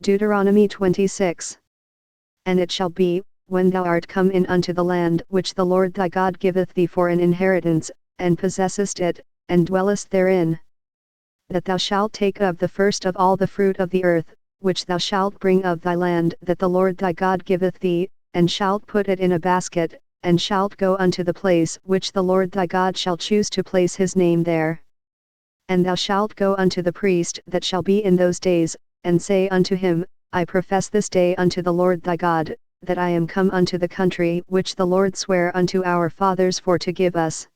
Deuteronomy 26. And it shall be, when thou art come in unto the land which the Lord thy God giveth thee for an inheritance, and possessest it, and dwellest therein, that thou shalt take of the first of all the fruit of the earth, which thou shalt bring of thy land that the Lord thy God giveth thee, and shalt put it in a basket, and shalt go unto the place which the Lord thy God shall choose to place his name there. And thou shalt go unto the priest that shall be in those days, and say unto him, I profess this day unto the Lord thy God, that I am come unto the country which the Lord sware unto our fathers for to give us.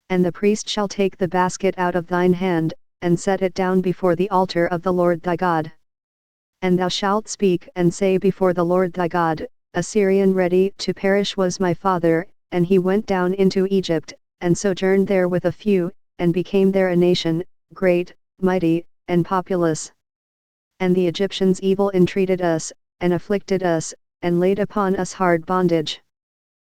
And the priest shall take the basket out of thine hand, and set it down before the altar of the Lord thy God. And thou shalt speak and say before the Lord thy God, a Syrian ready to perish was my father, and he went down into Egypt, and sojourned there with a few, and became there a nation, great, mighty, and populous. And the Egyptians evil entreated us, and afflicted us, and laid upon us hard bondage.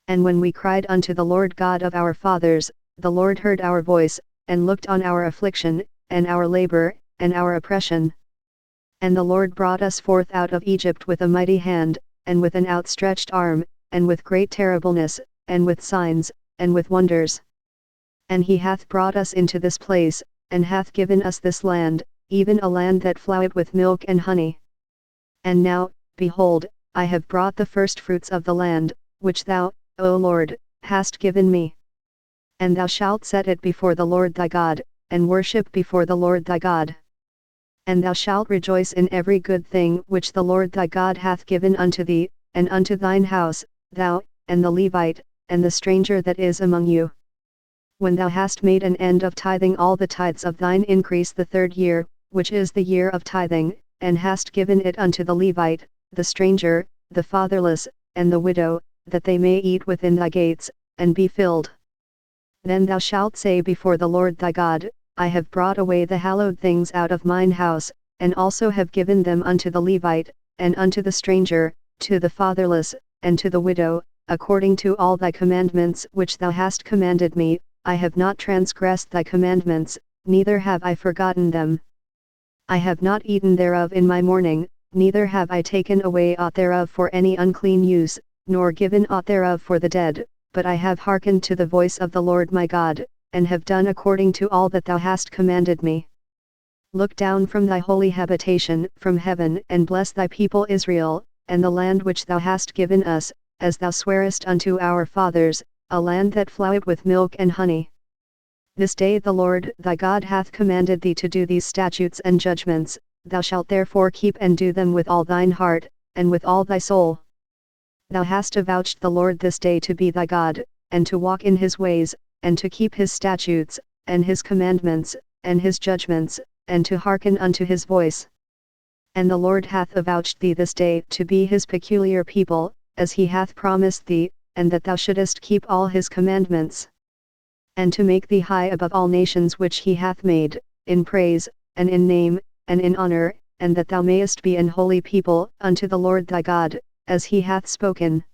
And when we cried unto the Lord God of our fathers, the Lord heard our voice, and looked on our affliction, and our labor, and our oppression. And the Lord brought us forth out of Egypt with a mighty hand, and with an outstretched arm, and with great terribleness, and with signs, and with wonders. And he hath brought us into this place, and hath given us this land, even a land that floweth with milk and honey. And now, behold, I have brought the firstfruits of the land, which thou, O Lord, hast given me. And thou shalt set it before the Lord thy God, and worship before the Lord thy God. And thou shalt rejoice in every good thing which the Lord thy God hath given unto thee, and unto thine house, thou, and the Levite, and the stranger that is among you. When thou hast made an end of tithing all the tithes of thine increase the 3rd year, which is the year of tithing, and hast given it unto the Levite, the stranger, the fatherless, and the widow, that they may eat within thy gates, and be filled. Then thou shalt say before the Lord thy God, I have brought away the hallowed things out of mine house, and also have given them unto the Levite, and unto the stranger, to the fatherless, and to the widow, according to all thy commandments which thou hast commanded me. I have not transgressed thy commandments, neither have I forgotten them. I have not eaten thereof in my mourning, neither have I taken away aught thereof for any unclean use, nor given aught thereof for the dead, but I have hearkened to the voice of the Lord my God, and have done according to all that thou hast commanded me. Look down from thy holy habitation from heaven, and bless thy people Israel, and the land which thou hast given us, as thou swarest unto our fathers, a land that floweth with milk and honey. This day the Lord thy God hath commanded thee to do these statutes and judgments, thou shalt therefore keep and do them with all thine heart, and with all thy soul. Thou hast avouched the Lord this day to be thy God, and to walk in his ways, and to keep his statutes, and his commandments, and his judgments, and to hearken unto his voice. And the Lord hath avouched thee this day to be his peculiar people, as he hath promised thee, and that thou shouldest keep all his commandments. And to make thee high above all nations which he hath made, in praise, and in name, and in honor, and that thou mayest be an holy people unto the Lord thy God, as he hath spoken.